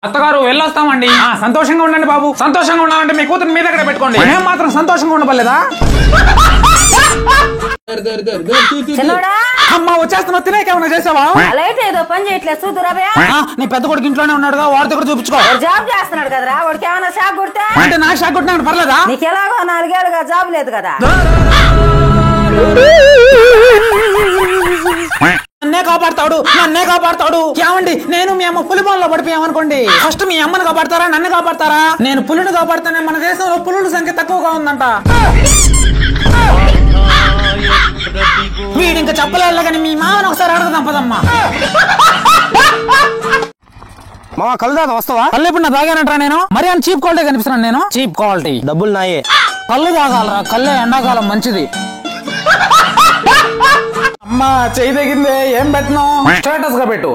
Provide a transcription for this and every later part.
అత్తగారు వెళ్ళొస్తామండి. సంతోషంగా ఉండండి బాబు. సంతోషంగా ఉండాలంటే మీ కూతురు మీ దగ్గర పెట్టుకోండి. మేము మాత్రం సంతోషంగా ఉండపలేదా? అమ్మా వచ్చేస్తున్నా. తినేకేమన్నా చేసావా? ఏదో పని చేయట్లేదు చూదురాబే. నీ పెద్ద కొడుకు ఇంట్లోనే ఉన్నాడుగా, వాడి దగ్గర చూపించుకో. జాబ్ చేస్తున్నాడు కదరా, వాడికి ఏమైనా షాక్ కొడితే అంటే నాకు షాక్ కొట్టినా పర్లేదా? నీకు ఎలాగో 4 ఏళ్ళుగా జాబ్ లేదు కదా. నన్నే కాపాడతాడు. ఏమండి నేను మీ అమ్మ పులి బోన్లో పడిపోయామనుకోండి, ఫస్ట్ మీ అమ్మని కాపాడతారా నన్ను కాపాడతారా? నేను పులిని కాపాడుతానే. మన దేశంలో పులుల సంఖ్య తక్కువగా ఉందంట. వీడు ఇంకా చెప్పలేదు కానీ మీ మామని ఒకసారి అడుగుదాం పదమ్మా. మామ కళ్ళు తాత వస్తావా? కళ్ళు ఇప్పుడు నా తాగానంటరా నేను? మరి అని చీప్ క్వాలిటీ కనిపిస్తున్నాను నేను. చీప్ క్వాలిటీ డబ్బులు నాయే. కళ్ళు తాగాలరా, కళ్ళే ఎండాకాలం మంచిది. అమ్మా చెయ్యి తగిందే, ఏం పెట్టను? స్టేటస్ గా పెట్టు.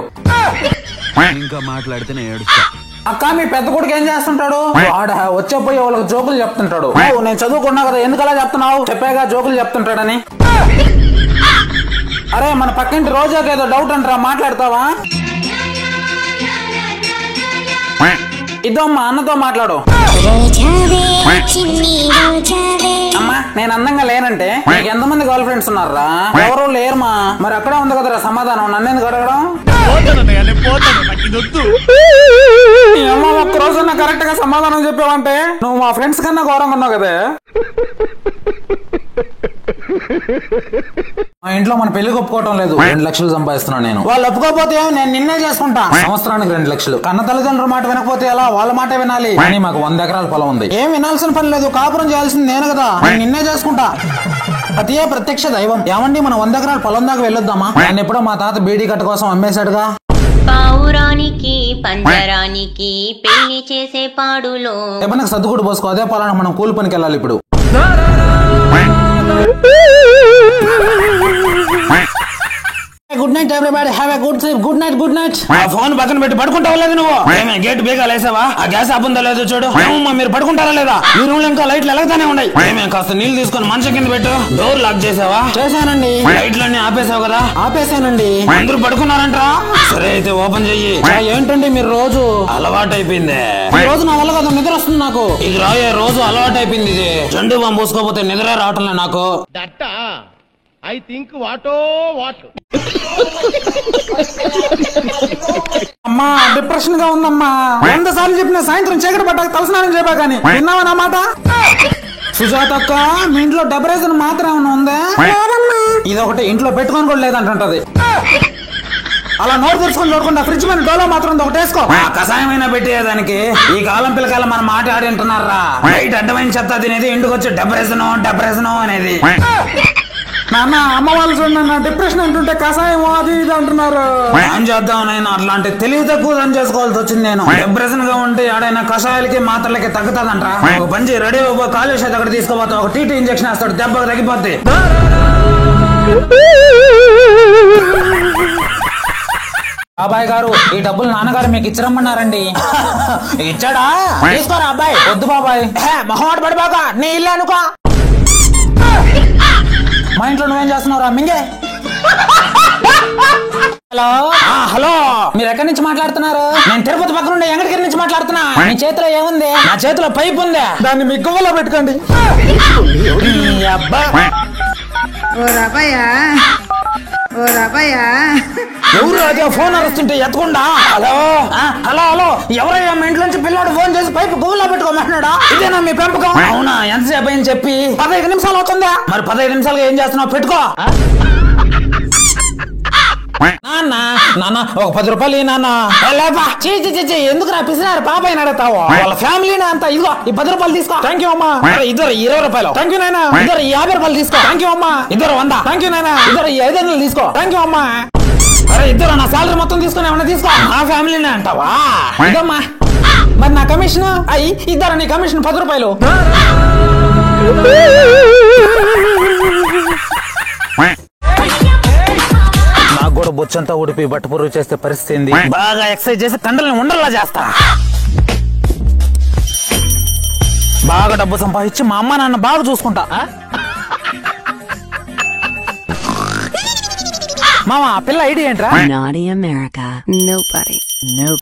ఇంకా మాట్లాడితే నేను ఏడుస్తా. అక్క మీ పెద్ద కొడుకు ఏం చేస్తుంటాడు? వాడ వచ్చే పోయి వాళ్ళకి జోకులు చెప్తుంటాడు. నేను చదువుకున్నా కదా, ఎందుకలా చెప్తున్నావు? చెప్పాగా జోకులు చెప్తుంటాడని. అరే మన పక్కింటి రోజాకి ఏదో డౌట్ అంటారా, మాట్లాడతావా? ఇదమ్మా అన్నతో మాట్లాడు. అమ్మా నేను అందంగా లేనంటే నీకు ఎంతమంది గర్ల్ ఫ్రెండ్స్ ఉన్నారా? ఎవరు లేరుమా. మరి అక్కడే ఉంది కదరా సమాధానం, నన్నెందుకు అడగడం? అమ్మ ఒక్క రోజున కరెక్ట్ గా సమాధానం చెప్పావంటే నువ్వు మా ఫ్రెండ్స్ కన్నా ఘోరంగా ఉన్నావు కదే. మా ఇంట్లో మన పెళ్లి ఒప్పుకోవటం లేదు. 2 లక్షలు సంపాదిస్తున్నా నేను. వాళ్ళు ఒప్పుకోకపోతే నేను నిన్నే చేసుకుంటా. సంవత్సరానికి 2 లక్షలు. కన్న తల్లిదండ్రుల మాట వినకపోతే ఎలా? వాళ్ళ మాట వినాలి. కానీ మాకు 100 ఎకరాల పొలం ఉంది. ఏం వినాల్సిన పని లేదు. కాపురం చేయాల్సింది నేను కదా. నేను నిన్నే చేసుకుంటా. అదే ప్రత్యక్ష దైవం. ఏమండి మన 100 ఎకరాల పొలం దాకా వెళ్ళొద్దామా? ఆయన ఎప్పుడో మా తాత బీడీ కట్ట కోసం అమ్మేశాడుగా. పావురానికి పంజరానికి పెళ్లి చేసే పాడులో ఏమన్నా సర్దుకుడు పోసుకో. అదే పొలానికి మనం కూలి పనికి వెళ్ళాలి ఇప్పుడు. Good night everybody, have a good sleep. Good night, good night. ఆ ఫోన్ పక్కన పెట్టి పడుకుంటావా లేదు నువ్వు? గేట్ బేగా లేసావా? ఆ గ్యాస్ ఆపుందా లేదో చూడు. మీరు పడుకుంటారా లేదా? ఈ రూమ్ లో ఇంకా లైట్లు ఎలాగతానే ఉన్నాయి. కాస్త నీళ్లు తీసుకొని మంచం కింద పెట్టు. డోర్ లాక్ చేసావా? చేశానండి. లైట్లన్నీ ఆపేసావు కదా? ఆపేసానండి. అందరూ పడుకున్నారంటరా? సరే అయితే ఓపెన్ చెయ్యి. ఏంటండి మీరు రోజు అలవాటు అయిపోయింది. ఈ రోజు నా వల్ల కదా నిద్ర వస్తుంది నాకు. ఇది రాయే రోజు అలవాటు అయిపోయింది. ఇది జండు బాంబు పోసుకోపోతే నిద్రే రావటం లేదు నాకు. I think వాటో వాట్. అమ్మా డిప్రెషన్ గా ఉందమ్మా. 100 సార్లు చెప్పిన సాయంత్రం చీకటి పడ్డాక తలస్నానం చేయబా కానీ విన్నావా నా మాట? సుజాత అక్క మీ ఇంట్లో డెబరేషన్ మాత్రం ఏమన్నా ఉందా? ఇదొకటి ఇంట్లో పెట్టుకొని కూడా లేదంటుంటది. అలా నోరు తెరుచుకొని చూడకుండా ఫ్రిడ్జ్ మీద డోలో మాత్రం ఒకటి వేసుకో. కషాయమైనా పెట్టేదానికి ఈ కాలం పిల్లకాయలు మన మాట ఆడి ఉంటున్నారా? బయట అడ్డమైన చెత్త తినేది, ఇంటికి వచ్చి డెబరేషన్ అనేది. నాన్న అమ్మ వాళ్ళు చూడండి డిప్రెషన్ అంటుంటే కషాయమో అది ఇది అంటున్నారు. ఏం చేద్దాం నేను అట్లాంటి తెలివి తక్కువ చేసుకోవాల్సి వచ్చింది. నేను డిప్రెషన్ గా ఉంటే ఆడైనా కషాయాలకి మాత్రలకి తగ్గుతాదంట. ఒక పంచి రెడీ కాలేజ్ అక్కడ తీసుకోపోతా. ఒక టీటీ ఇంజక్షన్ వేస్తాడు, దెబ్బకి తగ్గిపోద్ది. బాబాయ్ గారు ఈ డబ్బులు నాన్నగారు మీకు ఇచ్చిరమ్మన్నారండి. ఇచ్చాడా? తీసుకోరా అబ్బాయి. వద్దు బాబాయ్, మొహమాట పడిపోక నీ ఇల్లు అనుకో. మా ఇంట్లో నువ్వేం చేస్తున్నావురా మింగే? హలో హలో మీరు ఎక్కడి నుంచి మాట్లాడుతున్నారు? నేను తిరుపతి పక్కన ఉండే వెంకటగిరి నుంచి మాట్లాడుతున్నా. మీ చేతిలో ఏముంది? నా చేతిలో పైప్ ఉంది. దాన్ని మీ గువ్వలో పెట్టుకోండి. ఎవరు అదే ఫోన్ అరుస్తుంటే ఎత్తకుండా? హలో హలో ఎవరయ్యా? మీ ఇంట్లో నుంచి పిల్లాడు ఫోన్ చేసి పైపు గువ్వలో పెట్టుకోమంటున్నాడా? ఇదేనా మీ పెంపకం? అవునా? ఎంతసేపు అని చెప్పి 15 నిమిషాలు అవుతుందా? మరి 15 నిమిషాలుగా ఏం చేస్తున్నావు? పెట్టుకో. నాన్న ఒక 10 రూపాయలు నాన్న. ఎందుకు రా పిసినారు పాపయ్య అడుగుతావు? వాళ్ళ ఫ్యామిలీని అంతా. ఇదిగో ఈ 10 రూపాయలు తీసుకో. థ్యాంక్ యూ అమ్మా. ఇద్దరు 20 రూపాయలు. థ్యాంక్ యూ నాయనా. ఇద్దరు 50 రూపాయలు తీసుకో. థ్యాంక్ యూ అమ్మా. ఇద్దరు 100. థ్యాంక్ యూ నాయనా. ఇద్దరు 500 తీసుకో. థ్యాంక్ యూ అమ్మా. అరే ఇద్దరు నా సాలరీ మొత్తం తీసుకుని ఏమన్నా తీసుకో. నా ఫ్యామిలీనే అంటావా? ఇదమ్మా. మరి నా కమిషన్ అయ్యి ఇద్దరు నీ కమిషన్ 10 రూపాయలు. నాకు కూడా బొచ్చంతా ఉడిపి బట్టపురుగు చేస్తే పరిస్థితి బాగా ఎక్సర్సైజ్ చేసి కండల్ని ఉండల్లా చేస్తా. బాగా డబ్బు సంపాదించి మా అమ్మ నాన్న బాగా చూసుకుంటా. మామ పిల్ల ఐడి ఏంట్రా? Naughty America. Nobody. Nope.